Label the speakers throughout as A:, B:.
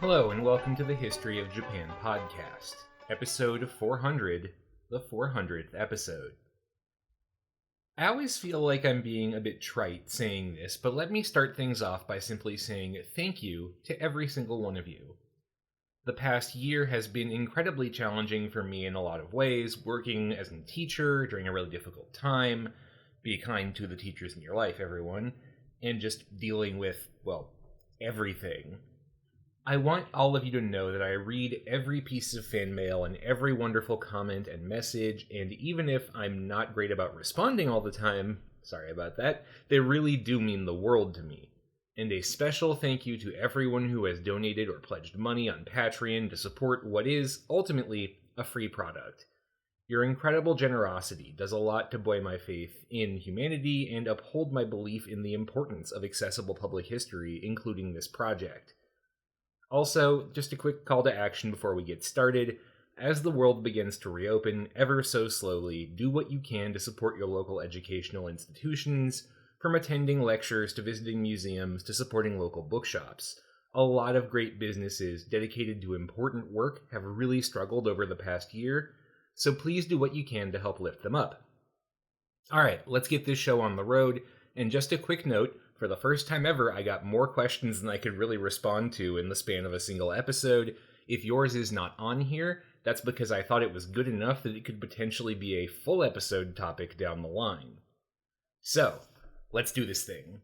A: Hello and welcome to the History of Japan podcast, episode 400, the 400th episode. I always feel like I'm being a bit trite saying this, but let me start things off by simply saying thank you to every single one of you. The past year has been incredibly challenging for me in a lot of ways, working as a teacher during a really difficult time. Be kind to the teachers in your life, everyone, and just dealing with, well, everything. I want all of you to know that I read every piece of fan mail and every wonderful comment and message, and even if I'm not great about responding all the time, sorry about that, they really do mean the world to me. And a special thank you to everyone who has donated or pledged money on Patreon to support what is, ultimately, a free product. Your incredible generosity does a lot to buoy my faith in humanity and uphold my belief in the importance of accessible public history, including this project. Also, just a quick call to action before we get started. As the world begins to reopen ever so slowly, do what you can to support your local educational institutions, from attending lectures to visiting museums to supporting local bookshops. A lot of great businesses dedicated to important work have really struggled over the past year, so please do what you can to help lift them up. Alright, let's get this show on the road, and just a quick note, for the first time ever, I got more questions than I could really respond to in the span of a single episode. If yours is not on here, that's because I thought it was good enough that it could potentially be a full episode topic down the line. So, let's do this thing.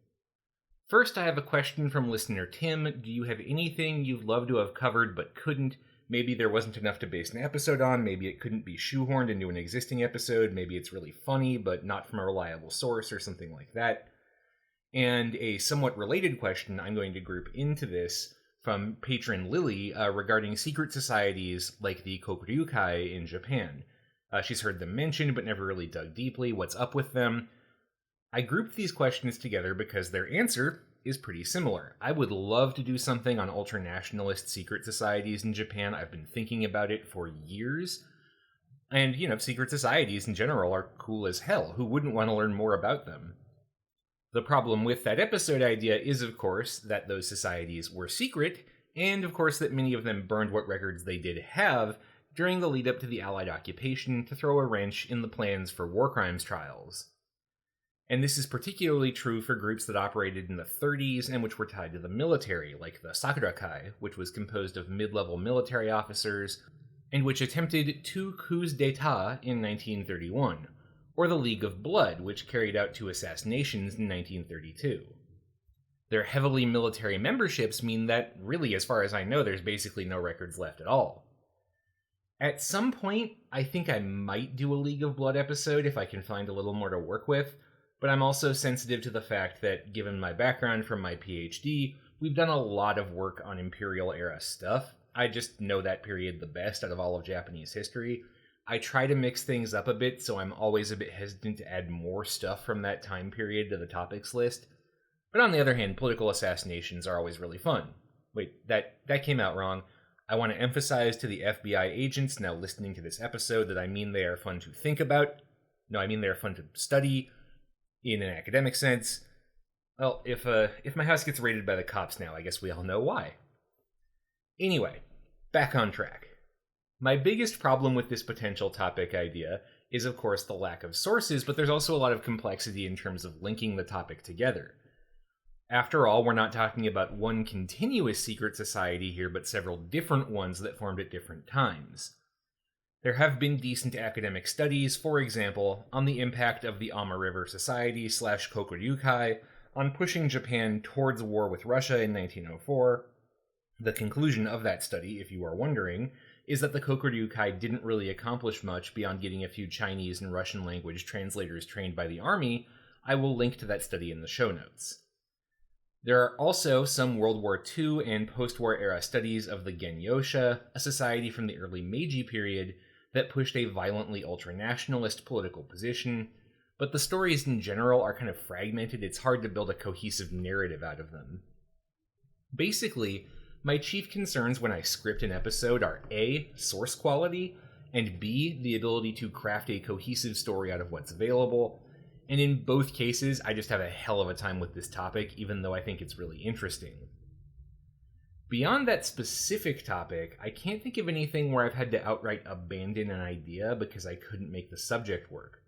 A: First, I have a question from listener Tim. Do you have anything you'd love to have covered but couldn't? Maybe there wasn't enough to base an episode on, maybe it couldn't be shoehorned into an existing episode, maybe it's really funny but not from a reliable source or something like that. And a somewhat related question I'm going to group into this from patron Lily regarding secret societies like the Kokuryukai in Japan. She's heard them mentioned but never really dug deeply. What's up with them? I grouped these questions together because their answer is pretty similar. I would love to do something on ultranationalist secret societies in Japan. I've been thinking about it for years. And, secret societies in general are cool as hell. Who wouldn't want to learn more about them? The problem with that episode idea is, of course, that those societies were secret, and of course that many of them burned what records they did have during the lead-up to the Allied occupation to throw a wrench in the plans for war crimes trials. And this is particularly true for groups that operated in the 30s and which were tied to the military, like the Sakura-kai, which was composed of mid-level military officers, and which attempted 2 coups d'etat in 1931. Or the League of Blood, which carried out 2 assassinations in 1932. Their heavily military memberships mean that, really, as far as I know, there's basically no records left at all. At some point, I think I might do a League of Blood episode if I can find a little more to work with, but I'm also sensitive to the fact that, given my background from my PhD, we've done a lot of work on Imperial-era stuff. I just know that period the best out of all of Japanese history. I try to mix things up a bit, so I'm always a bit hesitant to add more stuff from that time period to the topics list. But on the other hand, political assassinations are always really fun. Wait, that came out wrong. I want to emphasize to the FBI agents now listening to this episode that I mean they are fun to think about. No, I mean they are fun to study in an academic sense. Well, if my house gets raided by the cops now, I guess we all know why. Anyway, back on track. My biggest problem with this potential topic idea is, of course, the lack of sources, but there's also a lot of complexity in terms of linking the topic together. After all, we're not talking about one continuous secret society here, but several different ones that formed at different times. There have been decent academic studies, for example, on the impact of the Ama River Society / Kokuryukai on pushing Japan towards war with Russia in 1904. The conclusion of that study, if you are wondering, is that the Kokuryukai didn't really accomplish much beyond getting a few Chinese and Russian language translators trained by the army. I will link to that study in the show notes. There are also some World War II and post-war era studies of the Genyosha, a society from the early Meiji period that pushed a violently ultranationalist political position, but the stories in general are kind of fragmented. It's hard to build a cohesive narrative out of them. Basically, my chief concerns when I script an episode are A, source quality, and B, the ability to craft a cohesive story out of what's available. And in both cases, I just have a hell of a time with this topic, even though I think it's really interesting. Beyond that specific topic, I can't think of anything where I've had to outright abandon an idea because I couldn't make the subject work.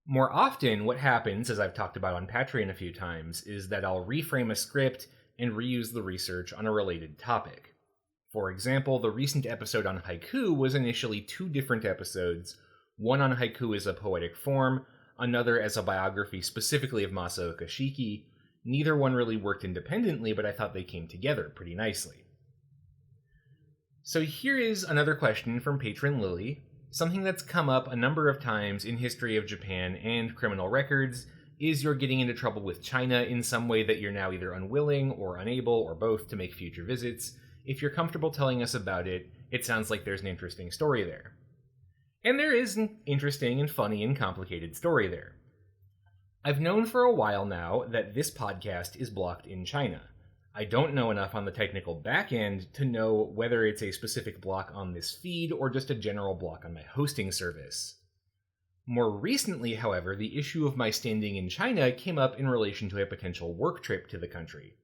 A: More often, what happens, as I've talked about on Patreon a few times, is that I'll reframe a script and reuse the research on a related topic. For example, the recent episode on haiku was initially 2 different episodes, one on haiku as a poetic form, another as a biography specifically of Masao Kashiki. Neither one really worked independently, but I thought they came together pretty nicely. So here is another question from patron Lily. Something that's come up a number of times in history of Japan and criminal records is you're getting into trouble with China in some way that you're now either unwilling or unable or both to make future visits. If you're comfortable telling us about it, it sounds like there's an interesting story there. And there is an interesting and funny and complicated story there. I've known for a while now that this podcast is blocked in China. I don't know enough on the technical back end to know whether it's a specific block on this feed or just a general block on my hosting service. More recently, however, the issue of my standing in China came up in relation to a potential work trip to the country.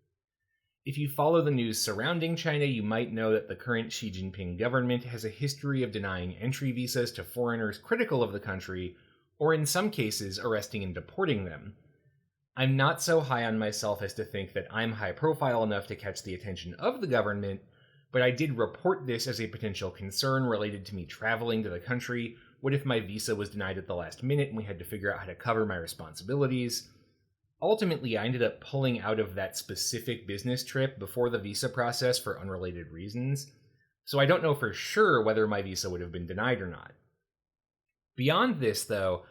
A: If you follow the news surrounding China, you might know that the current Xi Jinping government has a history of denying entry visas to foreigners critical of the country, or in some cases, arresting and deporting them. I'm not so high on myself as to think that I'm high profile enough to catch the attention of the government, but I did report this as a potential concern related to me traveling to the country. What if my visa was denied at the last minute and we had to figure out how to cover my responsibilities? Ultimately, I ended up pulling out of that specific business trip before the visa process for unrelated reasons, so I don't know for sure whether my visa would have been denied or not. Beyond this, though,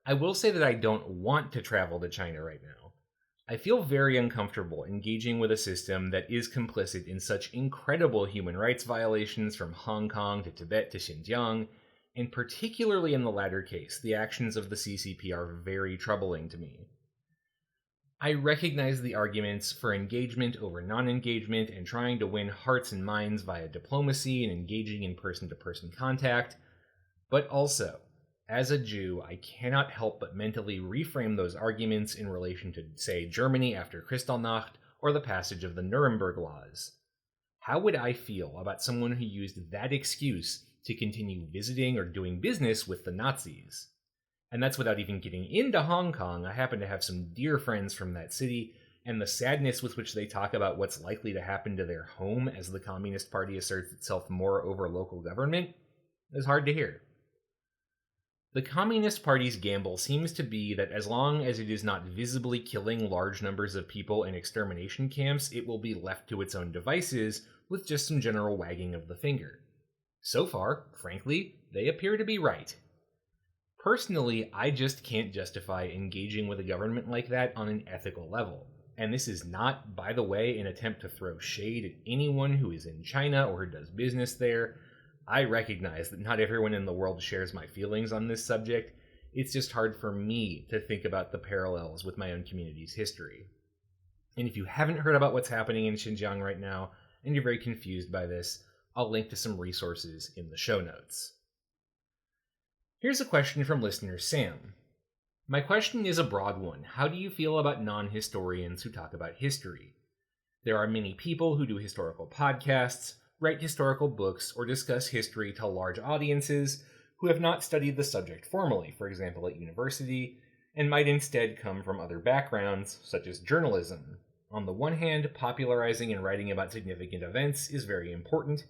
A: I will say that I don't want to travel to China right now. I feel very uncomfortable engaging with a system that is complicit in such incredible human rights violations from Hong Kong to Tibet to Xinjiang, and particularly in the latter case, the actions of the CCP are very troubling to me. I recognize the arguments for engagement over non-engagement and trying to win hearts and minds via diplomacy and engaging in person-to-person contact, but also, as a Jew, I cannot help but mentally reframe those arguments in relation to, say, Germany after Kristallnacht or the passage of the Nuremberg Laws. How would I feel about someone who used that excuse to continue visiting or doing business with the Nazis? And that's without even getting into Hong Kong. I happen to have some dear friends from that city, and the sadness with which they talk about what's likely to happen to their home as the Communist Party asserts itself more over local government is hard to hear. The Communist Party's gamble seems to be that as long as it is not visibly killing large numbers of people in extermination camps, it will be left to its own devices with just some general wagging of the finger. So far, frankly, they appear to be right. Personally, I just can't justify engaging with a government like that on an ethical level. And this is not, by the way, an attempt to throw shade at anyone who is in China or who does business there. I recognize that not everyone in the world shares my feelings on this subject. It's just hard for me to think about the parallels with my own community's history. And if you haven't heard about what's happening in Xinjiang right now, and you're very confused by this, I'll link to some resources in the show notes. Here's a question from listener Sam. My question is a broad one. How do you feel about non-historians who talk about history? There are many people who do historical podcasts, write historical books, or discuss history to large audiences who have not studied the subject formally, for example at university, and might instead come from other backgrounds, such as journalism. On the one hand, popularizing and writing about significant events is very important,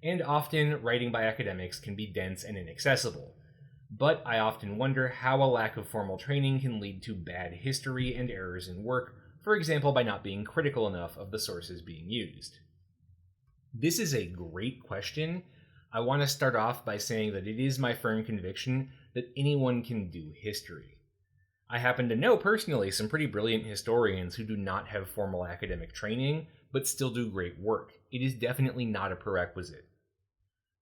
A: and often writing by academics can be dense and inaccessible. But I often wonder how a lack of formal training can lead to bad history and errors in work, for example by not being critical enough of the sources being used. This is a great question. I want to start off by saying that it is my firm conviction that anyone can do history. I happen to know personally some pretty brilliant historians who do not have formal academic training, but still do great work. It is definitely not a prerequisite.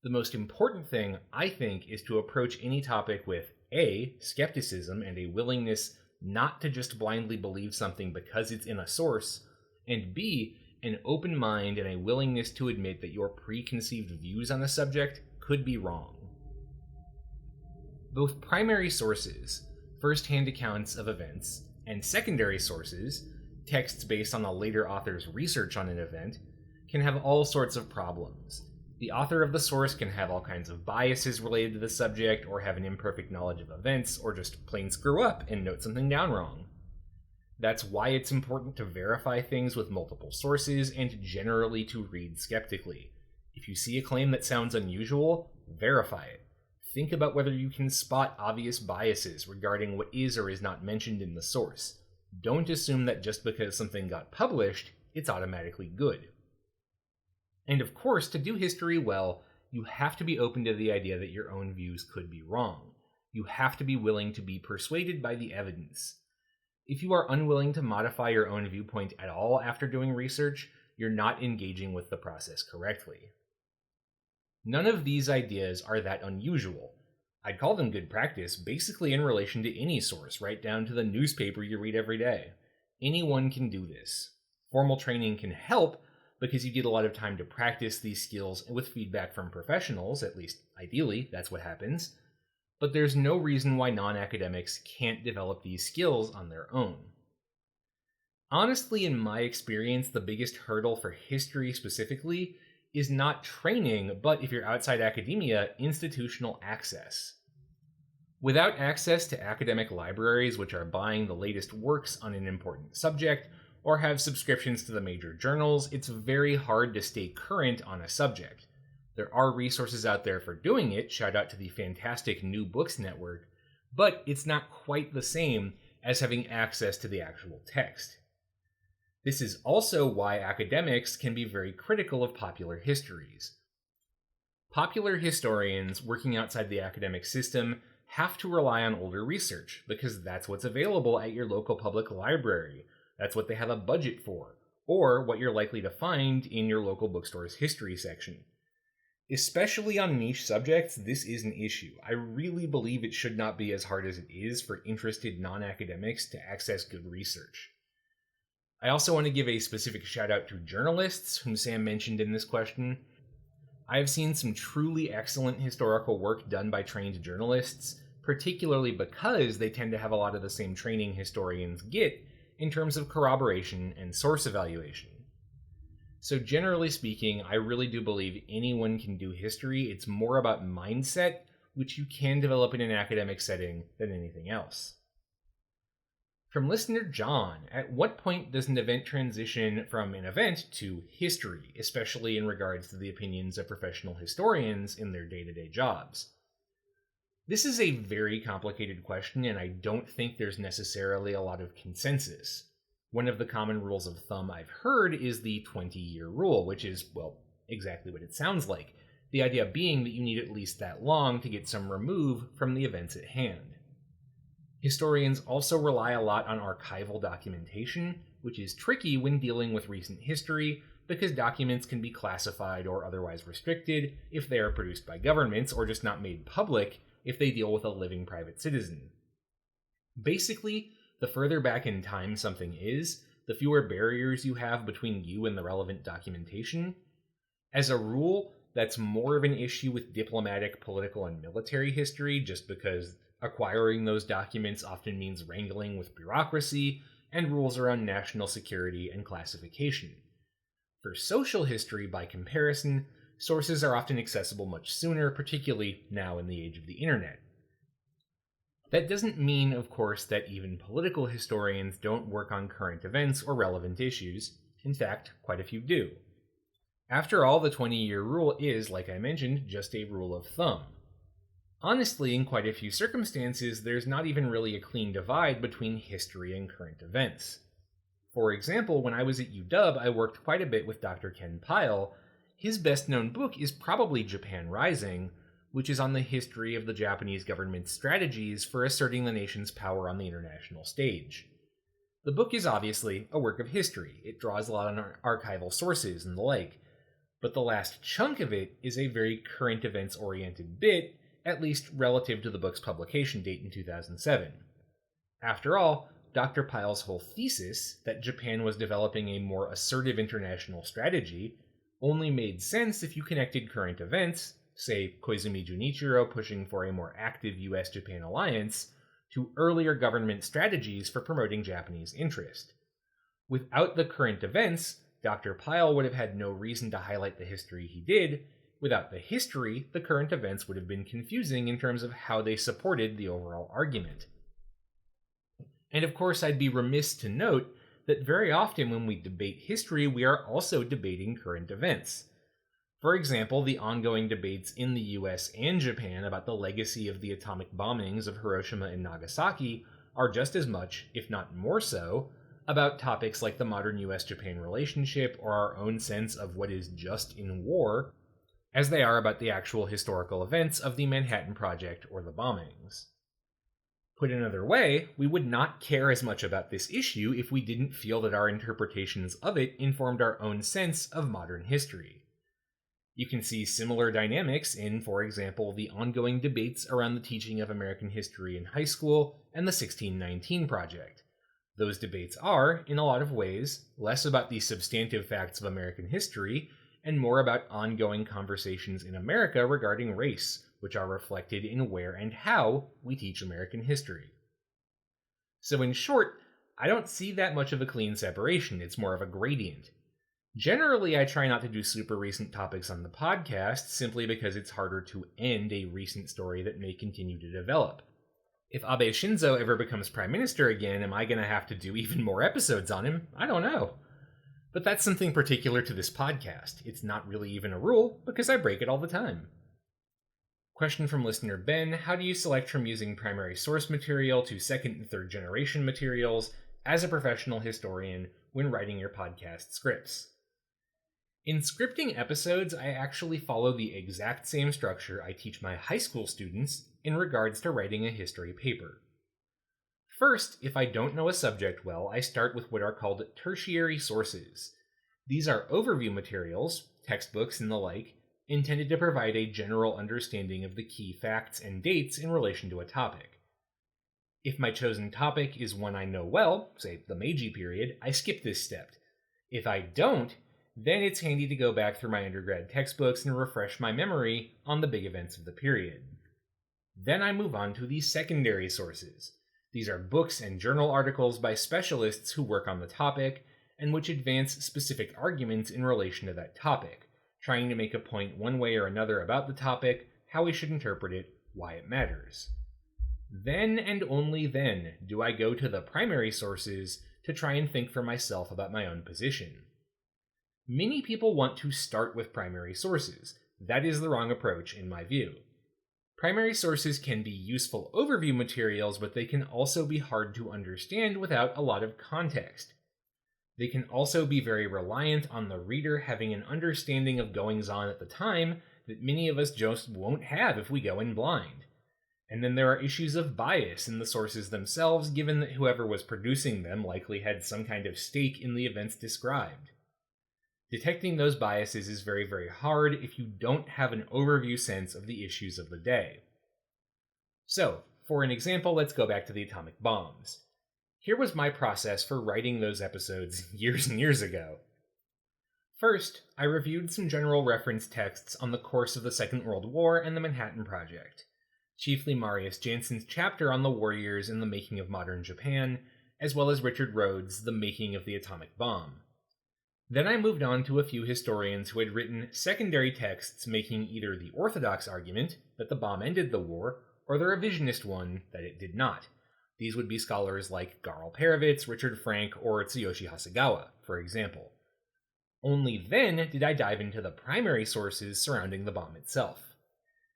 A: The most important thing, I think, is to approach any topic with A, skepticism and a willingness not to just blindly believe something because it's in a source, and B, an open mind and a willingness to admit that your preconceived views on the subject could be wrong. Both primary sources, first-hand accounts of events, and secondary sources, texts based on a later author's research on an event, can have all sorts of problems. The author of the source can have all kinds of biases related to the subject, or have an imperfect knowledge of events, or just plain screw up and note something down wrong. That's why it's important to verify things with multiple sources and generally to read skeptically. If you see a claim that sounds unusual, verify it. Think about whether you can spot obvious biases regarding what is or is not mentioned in the source. Don't assume that just because something got published, it's automatically good. And of course, to do history well, you have to be open to the idea that your own views could be wrong. You have to be willing to be persuaded by the evidence. If you are unwilling to modify your own viewpoint at all after doing research, you're not engaging with the process correctly. None of these ideas are that unusual. I'd call them good practice basically in relation to any source, right down to the newspaper you read every day. Anyone can do this. Formal training can help because you get a lot of time to practice these skills with feedback from professionals, at least ideally, that's what happens. But there's no reason why non-academics can't develop these skills on their own. Honestly, in my experience, the biggest hurdle for history specifically is not training, but if you're outside academia, institutional access. Without access to academic libraries which are buying the latest works on an important subject, or have subscriptions to the major journals, it's very hard to stay current on a subject. There are resources out there for doing it, shout out to the fantastic New Books Network, but it's not quite the same as having access to the actual text. This is also why academics can be very critical of popular histories. Popular historians working outside the academic system have to rely on older research, because that's what's available at your local public library. That's what they have a budget for, or what you're likely to find in your local bookstore's history section. Especially on niche subjects, this is an issue. I really believe it should not be as hard as it is for interested non-academics to access good research. I also want to give a specific shout out to journalists, whom Sam mentioned in this question. I have seen some truly excellent historical work done by trained journalists, particularly because they tend to have a lot of the same training historians get in terms of corroboration and source evaluation. So generally speaking, I really do believe anyone can do history. It's more about mindset, which you can develop in an academic setting, than anything else. From listener John, at what point does an event transition from an event to history, especially in regards to the opinions of professional historians in their day-to-day jobs? This is a very complicated question, and I don't think there's necessarily a lot of consensus. One of the common rules of thumb I've heard is the 20-year rule, which is, well, exactly what it sounds like. The idea being that you need at least that long to get some remove from the events at hand. Historians also rely a lot on archival documentation, which is tricky when dealing with recent history because documents can be classified or otherwise restricted if they are produced by governments or just not made public if they deal with a living private citizen. Basically, the further back in time something is, the fewer barriers you have between you and the relevant documentation. As a rule, that's more of an issue with diplomatic, political, and military history, just because acquiring those documents often means wrangling with bureaucracy and rules around national security and classification. For social history, by comparison, sources are often accessible much sooner, particularly now in the age of the internet. That doesn't mean, of course, that even political historians don't work on current events or relevant issues. In fact, quite a few do. After all, the 20-year rule is, like I mentioned, just a rule of thumb. Honestly, in quite a few circumstances, there's not even really a clean divide between history and current events. For example, when I was at UW, I worked quite a bit with Dr. Ken Pyle. His best-known book is probably Japan Rising, which is on the history of the Japanese government's strategies for asserting the nation's power on the international stage. The book is obviously a work of history. It draws a lot on archival sources and the like, but the last chunk of it is a very current events-oriented bit, at least relative to the book's publication date in 2007. After all, Dr. Pyle's whole thesis, that Japan was developing a more assertive international strategy, only made sense if you connected current events, say Koizumi Junichiro pushing for a more active US-Japan alliance, to earlier government strategies for promoting Japanese interest. Without the current events, Dr. Pyle would have had no reason to highlight the history he did. Without the history, the current events would have been confusing in terms of how they supported the overall argument. And of course, I'd be remiss to note that very often when we debate history, we are also debating current events. For example, the ongoing debates in the US and Japan about the legacy of the atomic bombings of Hiroshima and Nagasaki are just as much, if not more so, about topics like the modern US-Japan relationship or our own sense of what is just in war, as they are about the actual historical events of the Manhattan Project or the bombings. Put another way, we would not care as much about this issue if we didn't feel that our interpretations of it informed our own sense of modern history. You can see similar dynamics in, for example, the ongoing debates around the teaching of American history in high school and the 1619 Project. Those debates are, in a lot of ways, less about the substantive facts of American history and more about ongoing conversations in America regarding race, which are reflected in where and how we teach American history. So in short, I don't see that much of a clean separation, it's more of a gradient. Generally, I try not to do super recent topics on the podcast, simply because it's harder to end a recent story that may continue to develop. If Abe Shinzo ever becomes prime minister again, am I going to have to do even more episodes on him? I don't know. But that's something particular to this podcast. It's not really even a rule, because I break it all the time. Question from listener Ben: how do you select from using primary source material to second and third generation materials as a professional historian when writing your podcast scripts? In scripting episodes, I actually follow the exact same structure I teach my high school students in regards to writing a history paper. First, if I don't know a subject well, I start with what are called tertiary sources. These are overview materials, textbooks and the like, intended to provide a general understanding of the key facts and dates in relation to a topic. If my chosen topic is one I know well, say the Meiji period, I skip this step. If I don't, then it's handy to go back through my undergrad textbooks and refresh my memory on the big events of the period. Then I move on to the secondary sources. These are books and journal articles by specialists who work on the topic and which advance specific arguments in relation to that topic, trying to make a point one way or another about the topic, how we should interpret it, why it matters. Then and only then do I go to the primary sources to try and think for myself about my own position. Many people want to start with primary sources. That is the wrong approach in my view. Primary sources can be useful overview materials, but they can also be hard to understand without a lot of context. They can also be very reliant on the reader having an understanding of goings-on at the time that many of us just won't have if we go in blind. And then there are issues of bias in the sources themselves, given that whoever was producing them likely had some kind of stake in the events described. Detecting those biases is very, very hard if you don't have an overview sense of the issues of the day. So, for an example, let's go back to the atomic bombs. Here was my process for writing those episodes years and years ago. First, I reviewed some general reference texts on the course of the Second World War and the Manhattan Project, chiefly Marius Janssen's chapter on the warriors in the making of modern Japan, as well as Richard Rhodes' The Making of the Atomic Bomb. Then I moved on to a few historians who had written secondary texts making either the orthodox argument that the bomb ended the war, or the revisionist one that it did not. These would be scholars like Garl Perovitz, Richard Frank, or Tsuyoshi Hasegawa, for example. Only then did I dive into the primary sources surrounding the bomb itself.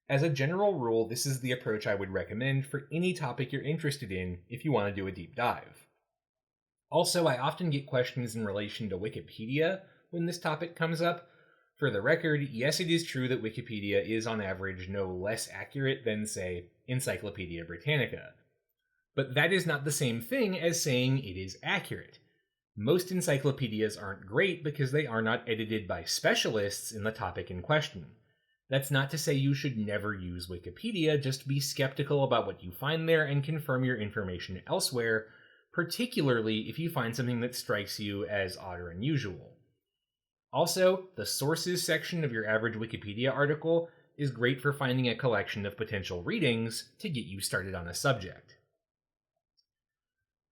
A: As a general rule, this is the approach I would recommend for any topic you're interested in if you want to do a deep dive. Also, I often get questions in relation to Wikipedia when this topic comes up. For the record, yes, it is true that Wikipedia is on average no less accurate than, say, Encyclopedia Britannica. But that is not the same thing as saying it is accurate. Most encyclopedias aren't great because they are not edited by specialists in the topic in question. That's not to say you should never use Wikipedia, just be skeptical about what you find there and confirm your information elsewhere, particularly if you find something that strikes you as odd or unusual. Also, the sources section of your average Wikipedia article is great for finding a collection of potential readings to get you started on a subject.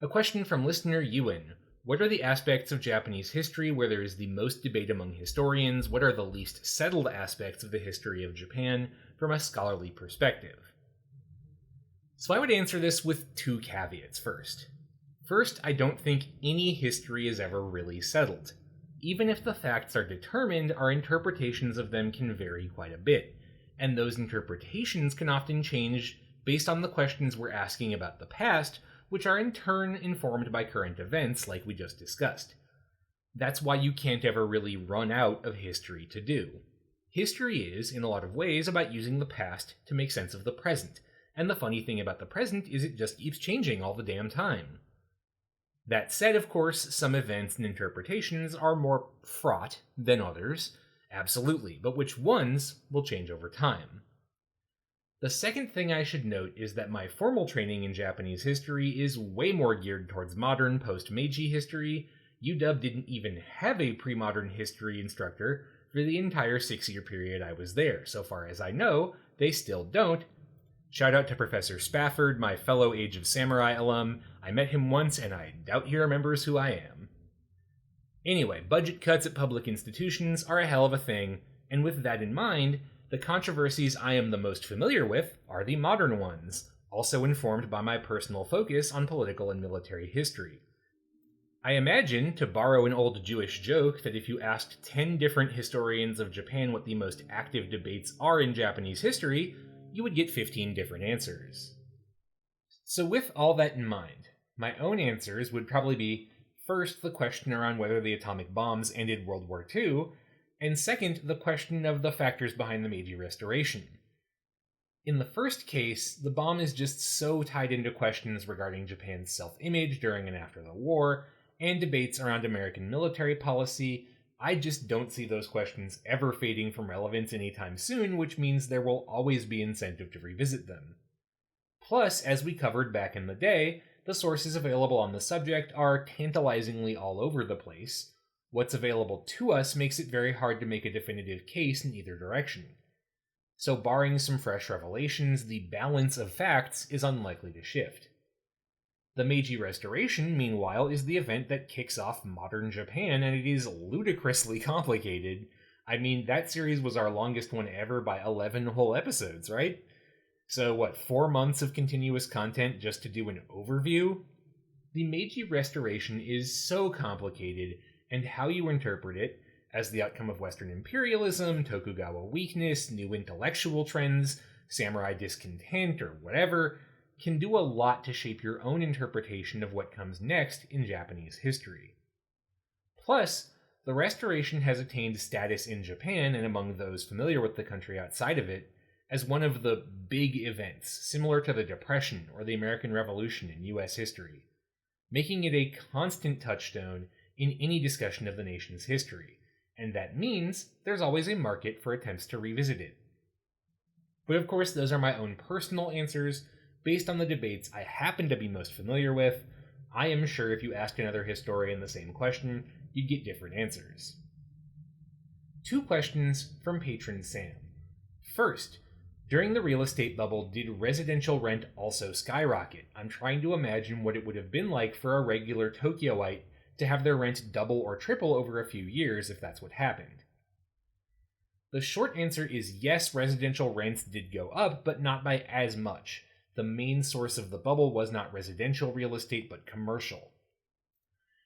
A: A question from listener Ewan: What are the aspects of Japanese history where there is the most debate among historians? What are the least settled aspects of the history of Japan from a scholarly perspective? So I would answer this with two caveats first. First, I don't think any history is ever really settled. Even if the facts are determined, our interpretations of them can vary quite a bit, and those interpretations can often change based on the questions we're asking about the past, which are in turn informed by current events like we just discussed. That's why you can't ever really run out of history to do. History is, in a lot of ways, about using the past to make sense of the present, and the funny thing about the present is it just keeps changing all the damn time. That said, of course, some events and interpretations are more fraught than others, absolutely, but which ones will change over time. The second thing I should note is that my formal training in Japanese history is way more geared towards modern post-Meiji history. UW didn't even have a pre-modern history instructor for the entire 6-year period I was there. So far as I know, they still don't. Shout out to Professor Spafford, my fellow Age of Samurai alum. I met him once and I doubt he remembers who I am. Anyway, budget cuts at public institutions are a hell of a thing, and with that in mind, the controversies I am the most familiar with are the modern ones, also informed by my personal focus on political and military history. I imagine, to borrow an old Jewish joke, that if you asked 10 different historians of Japan what the most active debates are in Japanese history, you would get 15 different answers. So with all that in mind, my own answers would probably be, first, the question around whether the atomic bombs ended World War II, and second, the question of the factors behind the Meiji Restoration. In the first case, the bomb is just so tied into questions regarding Japan's self-image during and after the war, and debates around American military policy. I just don't see those questions ever fading from relevance anytime soon, which means there will always be incentive to revisit them. Plus, as we covered back in the day, the sources available on the subject are tantalizingly all over the place. What's available to us makes it very hard to make a definitive case in either direction. So barring some fresh revelations, the balance of facts is unlikely to shift. The Meiji Restoration, meanwhile, is the event that kicks off modern Japan, and it is ludicrously complicated. I mean, that series was our longest one ever by 11 whole episodes, right? So 4 months of continuous content just to do an overview? The Meiji Restoration is so complicated, and how you interpret it, as the outcome of Western imperialism, Tokugawa weakness, new intellectual trends, samurai discontent, or whatever, can do a lot to shape your own interpretation of what comes next in Japanese history. Plus, the Restoration has attained status in Japan and among those familiar with the country outside of it as one of the big events, similar to the Depression or the American Revolution in U.S. history, making it a constant touchstone in any discussion of the nation's history, and that means there's always a market for attempts to revisit it. But of course, those are my own personal answers, based on the debates I happen to be most familiar with. I am sure if you asked another historian the same question, you'd get different answers. 2 questions from patron Sam. First, during the real estate bubble, did residential rent also skyrocket? I'm trying to imagine what it would have been like for a regular Tokyoite to have their rent double or triple over a few years if that's what happened. The short answer is yes, residential rents did go up, but not by as much. The main source of the bubble was not residential real estate, but commercial.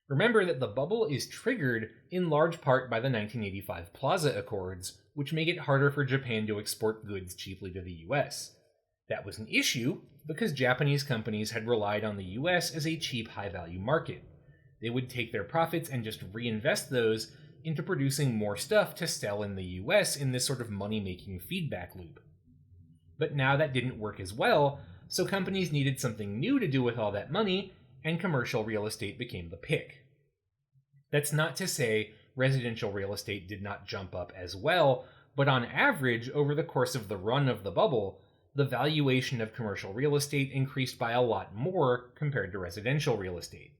A: Remember that the bubble is triggered in large part by the 1985 Plaza Accords, which make it harder for Japan to export goods cheaply to the US. That was an issue because Japanese companies had relied on the US as a cheap, high-value market. They would take their profits and just reinvest those into producing more stuff to sell in the US in this sort of money-making feedback loop. But now that didn't work as well, so companies needed something new to do with all that money, and commercial real estate became the pick. That's not to say residential real estate did not jump up as well, but on average, over the course of the run of the bubble, the valuation of commercial real estate increased by a lot more compared to residential real estate.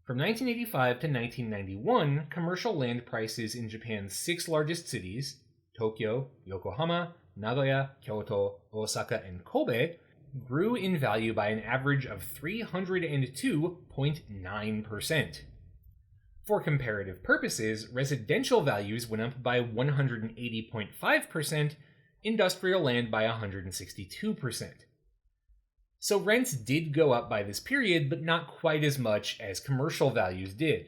A: From 1985 to 1991, commercial land prices in Japan's 6 largest cities, Tokyo, Yokohama, Nagoya, Kyoto, Osaka, and Kobe, grew in value by an average of 302.9%. For comparative purposes, residential values went up by 180.5%, industrial land by 162%. So rents did go up by this period, but not quite as much as commercial values did.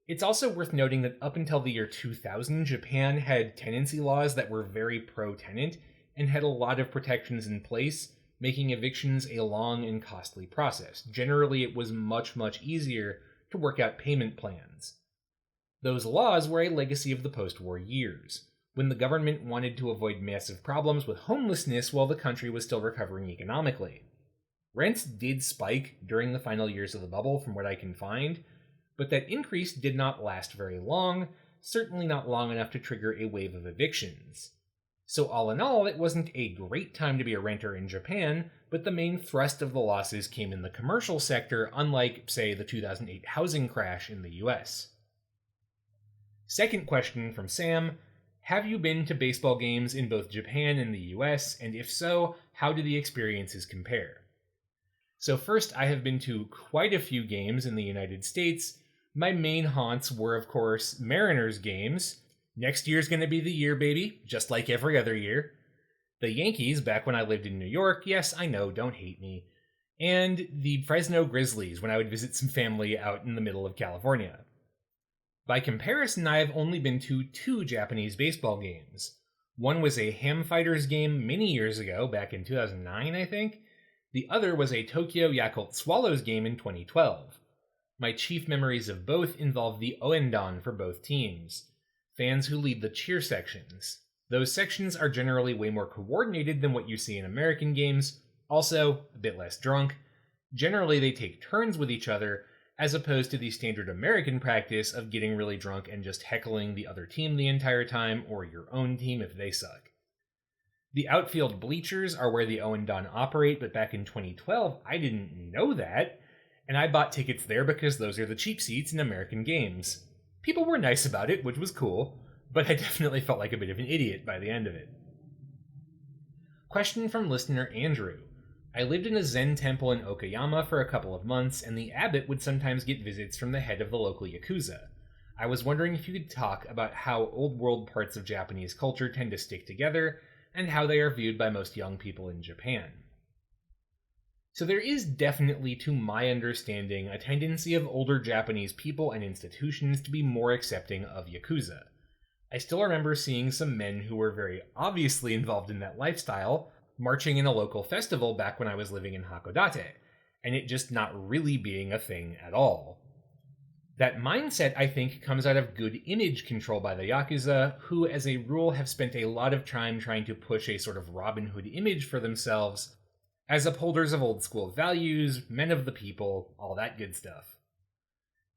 A: It's also worth noting that up until the year 2000, Japan had tenancy laws that were very pro-tenant and had a lot of protections in place, making evictions a long and costly process. Generally, it was much, much easier to work out payment plans. Those laws were a legacy of the post-war years, when the government wanted to avoid massive problems with homelessness while the country was still recovering economically. Rents did spike during the final years of the bubble, from what I can find, but that increase did not last very long, certainly not long enough to trigger a wave of evictions. So all in all, it wasn't a great time to be a renter in Japan, but the main thrust of the losses came in the commercial sector, unlike, say, the 2008 housing crash in the US. Second question from Sam: have you been to baseball games in both Japan and the US, and if so, how do the experiences compare? So first, I have been to quite a few games in the United States. My main haunts were, of course, Mariners games. Next year's gonna be the year, baby, just like every other year. The Yankees, back when I lived in New York, yes, I know, don't hate me. And the Fresno Grizzlies, when I would visit some family out in the middle of California. By comparison, I have only been to 2 Japanese baseball games. One was a Ham Fighters game many years ago, back in 2009, I think. The other was a Tokyo Yakult Swallows game in 2012. My chief memories of both involve the Oendan for both teams, fans who lead the cheer sections. Those sections are generally way more coordinated than what you see in American games, also a bit less drunk. Generally, they take turns with each other, as opposed to the standard American practice of getting really drunk and just heckling the other team the entire time, or your own team if they suck. The outfield bleachers are where the Oendan operate, but back in 2012, I didn't know that, and I bought tickets there because those are the cheap seats in American games. People were nice about it, which was cool, but I definitely felt like a bit of an idiot by the end of it. Question from listener Andrew: I lived in a Zen temple in Okayama for a couple of months, and the abbot would sometimes get visits from the head of the local yakuza. I was wondering if you could talk about how old world parts of Japanese culture tend to stick together, and how they are viewed by most young people in Japan. So there is definitely, to my understanding, a tendency of older Japanese people and institutions to be more accepting of yakuza. I still remember seeing some men who were very obviously involved in that lifestyle, marching in a local festival back when I was living in Hakodate, and it just not really being a thing at all. That mindset, I think, comes out of good image control by the Yakuza, who as a rule have spent a lot of time trying to push a sort of Robin Hood image for themselves, as upholders of old school values, men of the people, all that good stuff.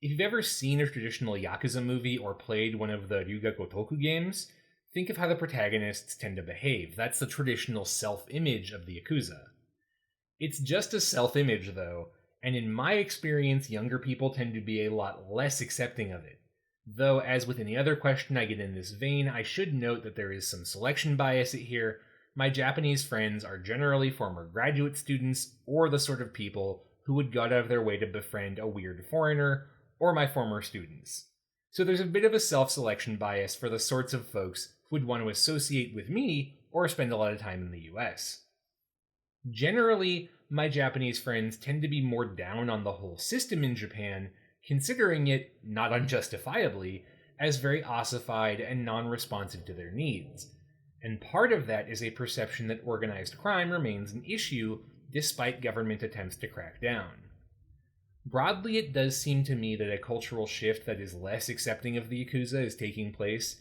A: If you've ever seen a traditional Yakuza movie or played one of the Ryuga Gotoku games, think of how the protagonists tend to behave. That's the traditional self-image of the Yakuza. It's just a self-image, though, and in my experience, younger people tend to be a lot less accepting of it. Though, as with any other question I get in this vein, I should note that there is some selection bias here. My Japanese friends are generally former graduate students, or the sort of people who would go out of their way to befriend a weird foreigner, or my former students. So there's a bit of a self-selection bias for the sorts of folks who would want to associate with me or spend a lot of time in the US. Generally, my Japanese friends tend to be more down on the whole system in Japan, considering it, not unjustifiably, as very ossified and non-responsive to their needs. And part of that is a perception that organized crime remains an issue despite government attempts to crack down. Broadly, it does seem to me that a cultural shift that is less accepting of the Yakuza is taking place,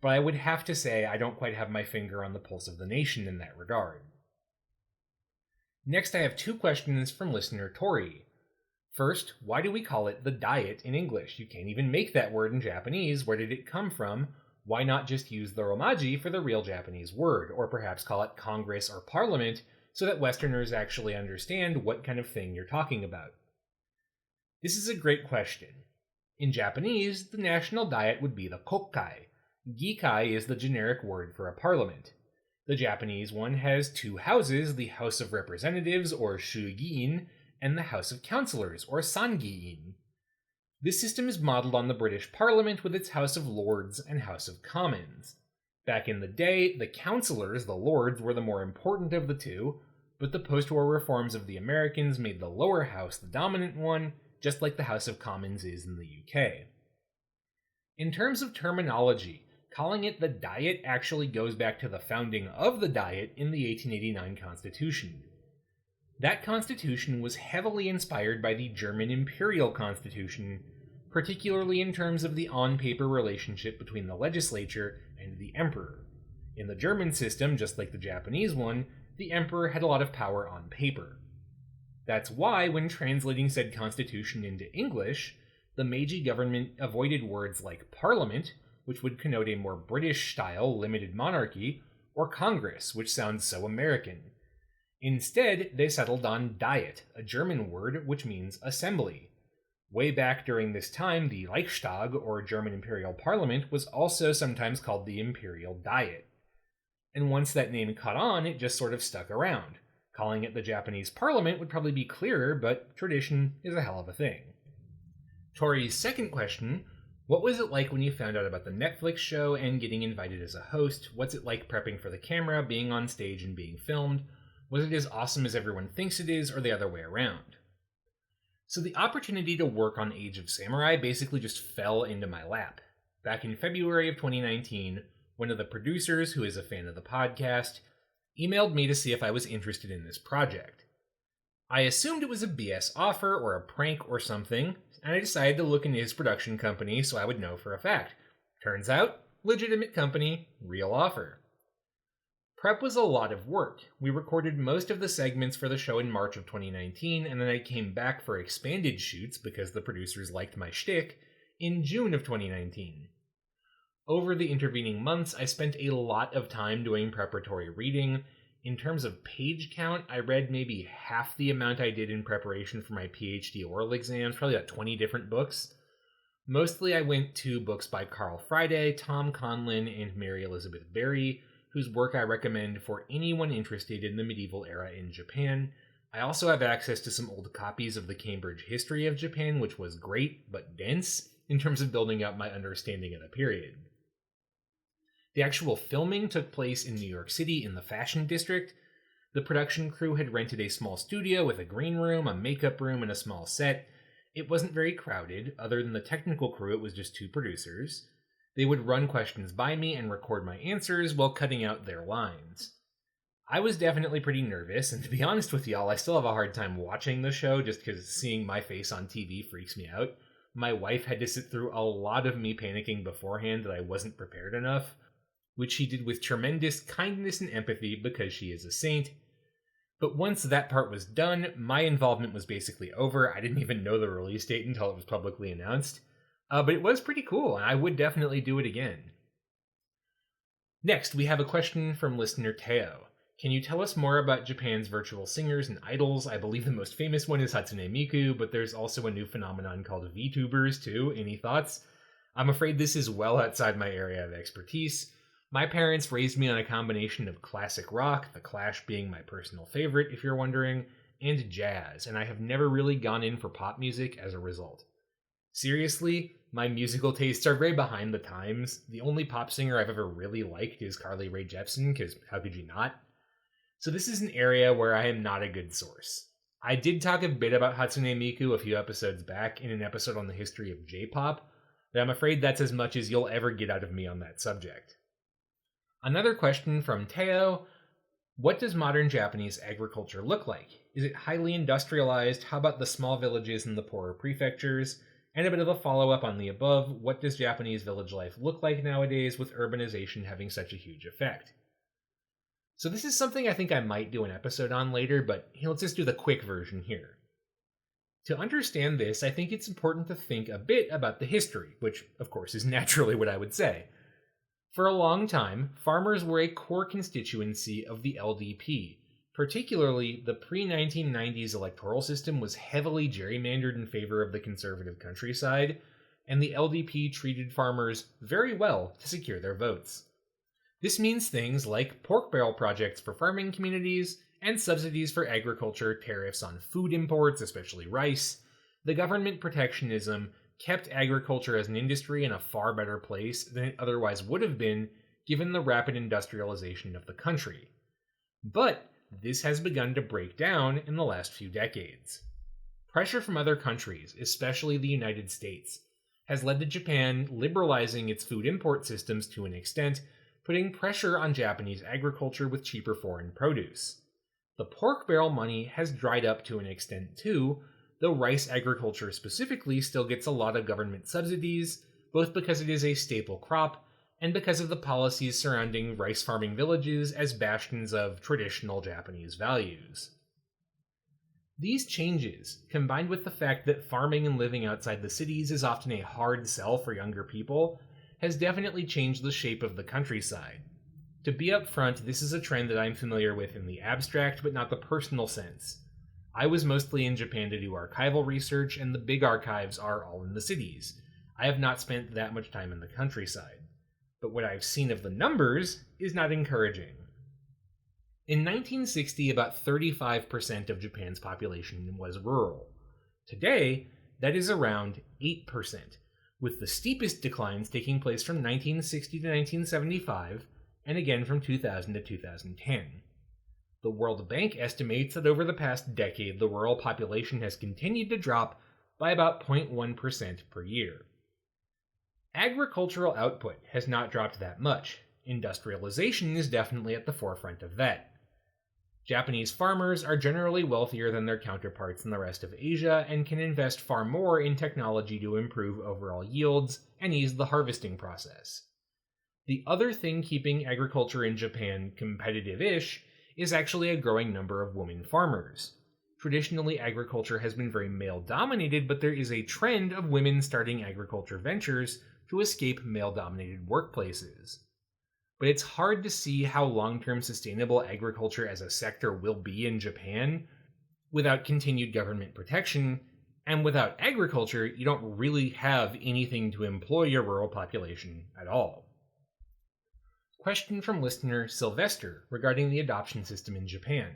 A: but I would have to say I don't quite have my finger on the pulse of the nation in that regard. Next, I have 2 questions from listener Tori. First, why do we call it the Diet in English? You can't even make that word in Japanese. Where did it come from? Why not just use the Romaji for the real Japanese word, or perhaps call it Congress or Parliament, so that Westerners actually understand what kind of thing you're talking about? This is a great question. In Japanese, the national diet would be the Kokkai. Gikai is the generic word for a parliament. The Japanese one has 2 houses, the House of Representatives, or Shugiin, and the House of Councilors, or Sangiin. This system is modeled on the British Parliament with its House of Lords and House of Commons. Back in the day, the councillors, the lords, were the more important of the two, but the post-war reforms of the Americans made the lower house the dominant one, just like the House of Commons is in the UK. In terms of terminology, calling it the Diet actually goes back to the founding of the Diet in the 1889 Constitution. That constitution was heavily inspired by the German Imperial Constitution, particularly in terms of the on-paper relationship between the legislature and the emperor. In the German system, just like the Japanese one, the emperor had a lot of power on paper. That's why, when translating said constitution into English, the Meiji government avoided words like parliament, which would connote a more British-style limited monarchy, or Congress, which sounds so American. Instead, they settled on Diet, a German word which means assembly. Way back during this time, the Reichstag, or German Imperial Parliament, was also sometimes called the Imperial Diet. And once that name caught on, it just sort of stuck around. Calling it the Japanese Parliament would probably be clearer, but tradition is a hell of a thing. Tori's second question: what was it like when you found out about the Netflix show and getting invited as a host? What's it like prepping for the camera, being on stage, and being filmed? Was it as awesome as everyone thinks it is, or the other way around? So the opportunity to work on Age of Samurai basically just fell into my lap. Back in February of 2019, one of the producers, who is a fan of the podcast, emailed me to see if I was interested in this project. I assumed it was a BS offer or a prank or something, and I decided to look into his production company so I would know for a fact. Turns out, legitimate company, real offer. Prep was a lot of work. We recorded most of the segments for the show in March of 2019, and then I came back for expanded shoots because the producers liked my shtick in June of 2019. Over the intervening months, I spent a lot of time doing preparatory reading. In terms of page count, I read maybe half the amount I did in preparation for my PhD oral exams, probably about 20 different books. Mostly I went to books by Carl Friday, Tom Conlin, and Mary Elizabeth Berry, whose work I recommend for anyone interested in the medieval era in Japan. I also have access to some old copies of the Cambridge History of Japan, which was great, but dense, in terms of building up my understanding of the period. The actual filming took place in New York City in the Fashion District. The production crew had rented a small studio with a green room, a makeup room, and a small set. It wasn't very crowded. Other than the technical crew, it was just 2 producers. They would run questions by me and record my answers while cutting out their lines. I was definitely pretty nervous, and to be honest with y'all, I still have a hard time watching the show just because seeing my face on TV freaks me out. My wife had to sit through a lot of me panicking beforehand that I wasn't prepared enough, which she did with tremendous kindness and empathy because she is a saint. But once that part was done, my involvement was basically over. I didn't even know the release date until it was publicly announced. But it was pretty cool, and I would definitely do it again. Next, we have a question from listener Teo. Can you tell us more about Japan's virtual singers and idols? I believe the most famous one is Hatsune Miku, but there's also a new phenomenon called VTubers too. Any thoughts? I'm afraid this is well outside my area of expertise. My parents raised me on a combination of classic rock, The Clash being my personal favorite if you're wondering, and jazz, and I have never really gone in for pop music as a result. Seriously, my musical tastes are very behind the times. The only pop singer I've ever really liked is Carly Rae Jepsen, because how could you not? So this is an area where I am not a good source. I did talk a bit about Hatsune Miku a few episodes back in an episode on the history of J-pop, but I'm afraid that's as much as you'll ever get out of me on that subject. Another question from Teo. What does modern Japanese agriculture look like? Is it highly industrialized? How about the small villages and the poorer prefectures? And a bit of a follow-up on the above, what does Japanese village life look like nowadays with urbanization having such a huge effect? So this is something I think I might do an episode on later, but let's just do the quick version here. To understand this, I think it's important to think a bit about the history, which of course is naturally what I would say. For a long time, farmers were a core constituency of the LDP. Particularly, the pre-1990s electoral system was heavily gerrymandered in favor of the conservative countryside, and the LDP treated farmers very well to secure their votes. This means things like pork barrel projects for farming communities, and subsidies for agriculture, tariffs on food imports, especially rice, the government protectionism, kept agriculture as an industry in a far better place than it otherwise would have been given the rapid industrialization of the country. But this has begun to break down in the last few decades. Pressure from other countries, especially the United States, has led to Japan liberalizing its food import systems to an extent, putting pressure on Japanese agriculture with cheaper foreign produce. The pork barrel money has dried up to an extent too, though rice agriculture specifically still gets a lot of government subsidies, both because it is a staple crop and because of the policies surrounding rice farming villages as bastions of traditional Japanese values. These changes, combined with the fact that farming and living outside the cities is often a hard sell for younger people, has definitely changed the shape of the countryside. To be upfront, this is a trend that I'm familiar with in the abstract, but not the personal sense. I was mostly in Japan to do archival research, and the big archives are all in the cities. I have not spent that much time in the countryside. But what I've seen of the numbers is not encouraging. In 1960, about 35% of Japan's population was rural. Today, that is around 8%, with the steepest declines taking place from 1960 to 1975, and again from 2000 to 2010. The World Bank estimates that over the past decade, the rural population has continued to drop by about 0.1% per year. Agricultural output has not dropped that much. Industrialization is definitely at the forefront of that. Japanese farmers are generally wealthier than their counterparts in the rest of Asia and can invest far more in technology to improve overall yields and ease the harvesting process. The other thing keeping agriculture in Japan competitive-ish is actually a growing number of women farmers. Traditionally, agriculture has been very male-dominated, but there is a trend of women starting agriculture ventures to escape male-dominated workplaces. But it's hard to see how long-term sustainable agriculture as a sector will be in Japan without continued government protection, and without agriculture, you don't really have anything to employ your rural population at all. Question from listener Sylvester regarding the adoption system in Japan.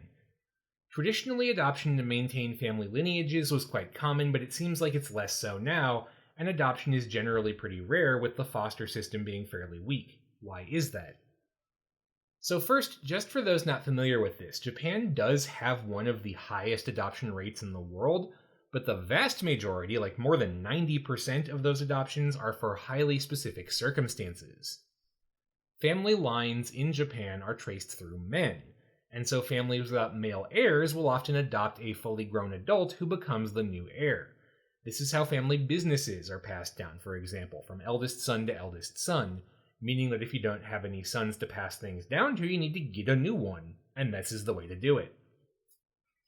A: Traditionally, adoption to maintain family lineages was quite common, but it seems like it's less so now, and adoption is generally pretty rare, with the foster system being fairly weak. Why is that? So first, just for those not familiar with this, Japan does have one of the highest adoption rates in the world, but the vast majority, like more than 90% of those adoptions, are for highly specific circumstances. Family lines in Japan are traced through men, and so families without male heirs will often adopt a fully grown adult who becomes the new heir. This is how family businesses are passed down, for example, from eldest son to eldest son, meaning that if you don't have any sons to pass things down to, you need to get a new one, and this is the way to do it.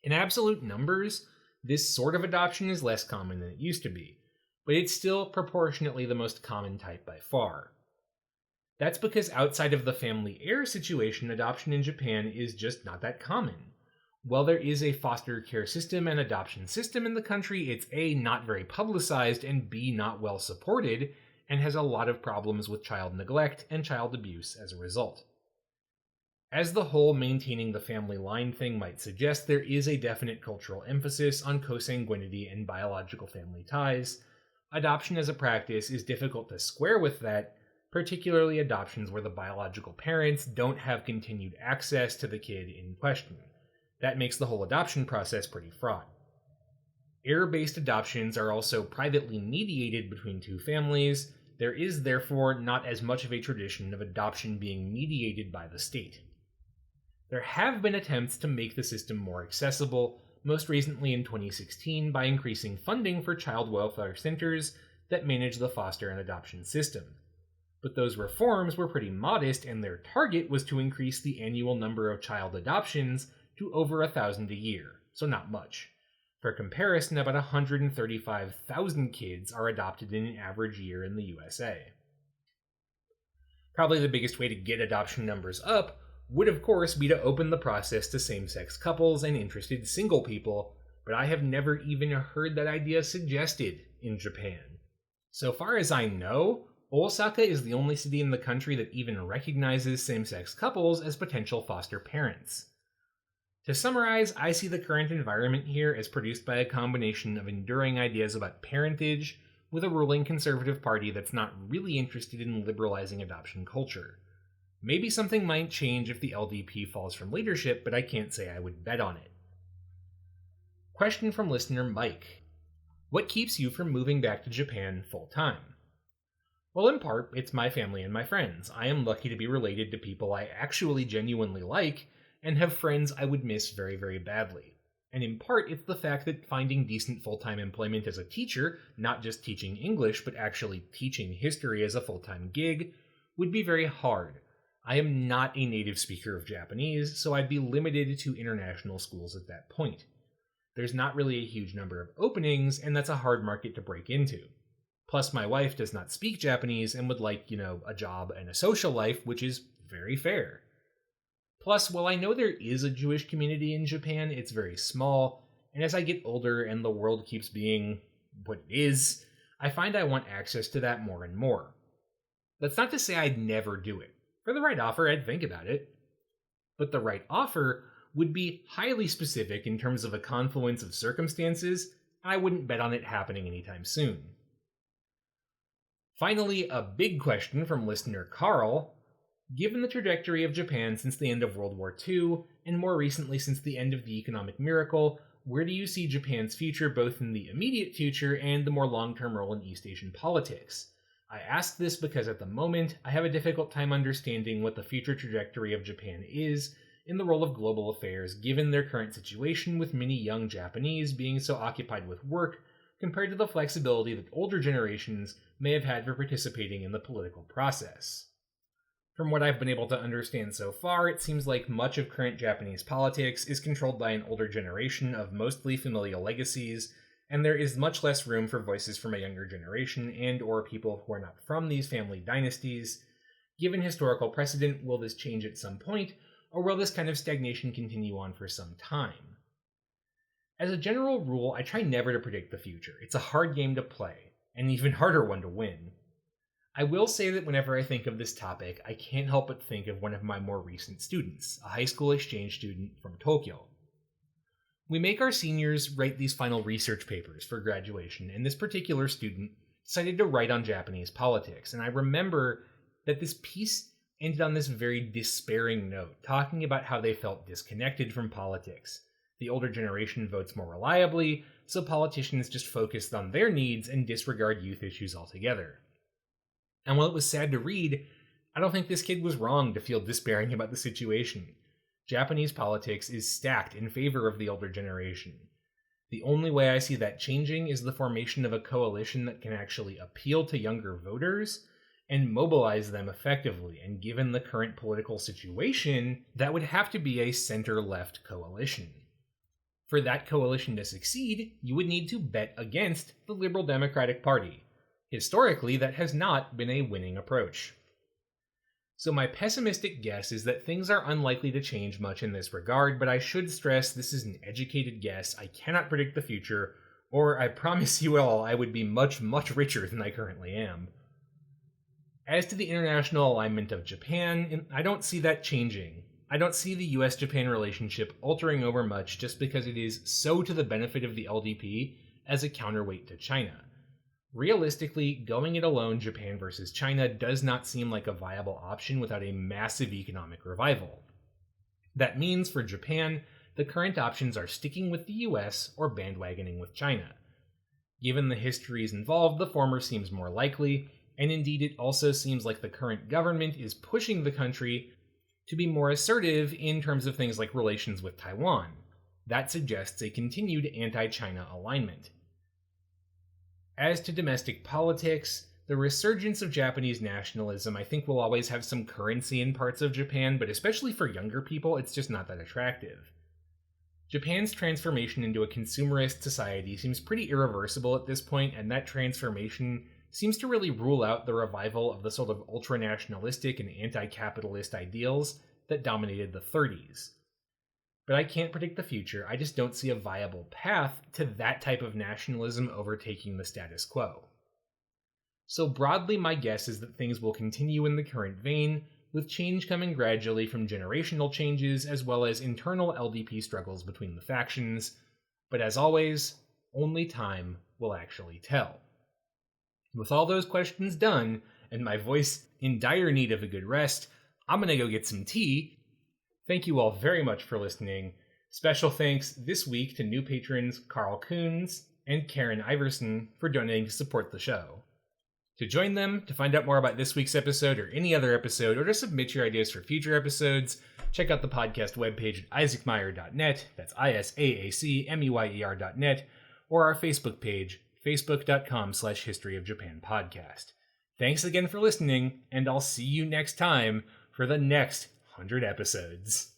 A: In absolute numbers, this sort of adoption is less common than it used to be, but it's still proportionately the most common type by far. That's because outside of the family heir situation, adoption in Japan is just not that common. While there is a foster care system and adoption system in the country, it's A, not very publicized, and B, not well supported, and has a lot of problems with child neglect and child abuse as a result. As the whole maintaining the family line thing might suggest, there is a definite cultural emphasis on consanguinity and biological family ties. Adoption as a practice is difficult to square with that, particularly adoptions where the biological parents don't have continued access to the kid in question. That makes the whole adoption process pretty fraught. Heir-based adoptions are also privately mediated between two families. There is therefore not as much of a tradition of adoption being mediated by the state. There have been attempts to make the system more accessible, most recently in 2016 by increasing funding for child welfare centers that manage the foster and adoption system. But those reforms were pretty modest, and their target was to increase the annual number of child adoptions to over 1,000 a year, so not much. For comparison, about 135,000 kids are adopted in an average year in the USA. Probably the biggest way to get adoption numbers up would of course be to open the process to same-sex couples and interested single people, but I have never even heard that idea suggested in Japan. So far as I know, Osaka is the only city in the country that even recognizes same-sex couples as potential foster parents. To summarize, I see the current environment here as produced by a combination of enduring ideas about parentage, with a ruling conservative party that's not really interested in liberalizing adoption culture. Maybe something might change if the LDP falls from leadership, but I can't say I would bet on it. Question from listener Mike. What keeps you from moving back to Japan full-time? Well, in part, it's my family and my friends. I am lucky to be related to people I actually genuinely like, and have friends I would miss very, very badly. And in part, it's the fact that finding decent full-time employment as a teacher, not just teaching English, but actually teaching history as a full-time gig, would be very hard. I am not a native speaker of Japanese, so I'd be limited to international schools at that point. There's not really a huge number of openings, and that's a hard market to break into. Plus, my wife does not speak Japanese and would like, a job and a social life, which is very fair. Plus, while I know there is a Jewish community in Japan, it's very small, and as I get older and the world keeps being what it is, I find I want access to that more and more. That's not to say I'd never do it. For the right offer, I'd think about it. But the right offer would be highly specific in terms of a confluence of circumstances, and I wouldn't bet on it happening anytime soon. Finally, a big question from listener Carl. Given the trajectory of Japan since the end of World War II, and more recently since the end of the economic miracle, where do you see Japan's future both in the immediate future and the more long-term role in East Asian politics? I ask this because at the moment, I have a difficult time understanding what the future trajectory of Japan is in the role of global affairs given their current situation with many young Japanese being so occupied with work compared to the flexibility that older generations may have had for participating in the political process. From what I've been able to understand so far, it seems like much of current Japanese politics is controlled by an older generation of mostly familial legacies, and there is much less room for voices from a younger generation and/or people who are not from these family dynasties. Given historical precedent, will this change at some point, or will this kind of stagnation continue on for some time? As a general rule, I try never to predict the future. It's a hard game to play, and an even harder one to win. I will say that whenever I think of this topic, I can't help but think of one of my more recent students, a high school exchange student from Tokyo. We make our seniors write these final research papers for graduation, and this particular student decided to write on Japanese politics, and I remember that this piece ended on this very despairing note, talking about how they felt disconnected from politics. The older generation votes more reliably, so politicians just focused on their needs and disregard youth issues altogether. And while it was sad to read, I don't think this kid was wrong to feel despairing about the situation. Japanese politics is stacked in favor of the older generation. The only way I see that changing is the formation of a coalition that can actually appeal to younger voters and mobilize them effectively, and given the current political situation, that would have to be a center-left coalition. For that coalition to succeed, you would need to bet against the Liberal Democratic Party. Historically, that has not been a winning approach. So my pessimistic guess is that things are unlikely to change much in this regard, but I should stress this is an educated guess. I cannot predict the future, or I promise you all I would be much, much richer than I currently am. As to the international alignment of Japan, I don't see that changing. I don't see the US-Japan relationship altering over much just because it is so to the benefit of the LDP as a counterweight to China. Realistically, going it alone, Japan versus China, does not seem like a viable option without a massive economic revival. That means, for Japan, the current options are sticking with the US or bandwagoning with China. Given the histories involved, the former seems more likely, and indeed it also seems like the current government is pushing the country to be more assertive in terms of things like relations with Taiwan. That suggests a continued anti-China alignment. As to domestic politics, the resurgence of Japanese nationalism I think will always have some currency in parts of Japan, but especially for younger people, it's just not that attractive. Japan's transformation into a consumerist society seems pretty irreversible at this point, and that transformation seems to really rule out the revival of the sort of ultra-nationalistic and anti-capitalist ideals that dominated the 30s. But I can't predict the future. I just don't see a viable path to that type of nationalism overtaking the status quo. So broadly, my guess is that things will continue in the current vein, with change coming gradually from generational changes as well as internal LDP struggles between the factions. But as always, only time will actually tell. With all those questions done, and my voice in dire need of a good rest, I'm gonna go get some tea. Thank you all very much for listening. Special thanks this week to new patrons Carl Coons and Karen Iverson for donating to support the show. To join them, to find out more about this week's episode or any other episode, or to submit your ideas for future episodes, check out the podcast webpage at isaacmeyer.net, that's isaacmeyer.net, or our Facebook page, facebook.com/historyofjapanpodcast. Thanks again for listening, and I'll see you next time for the next 100 episodes.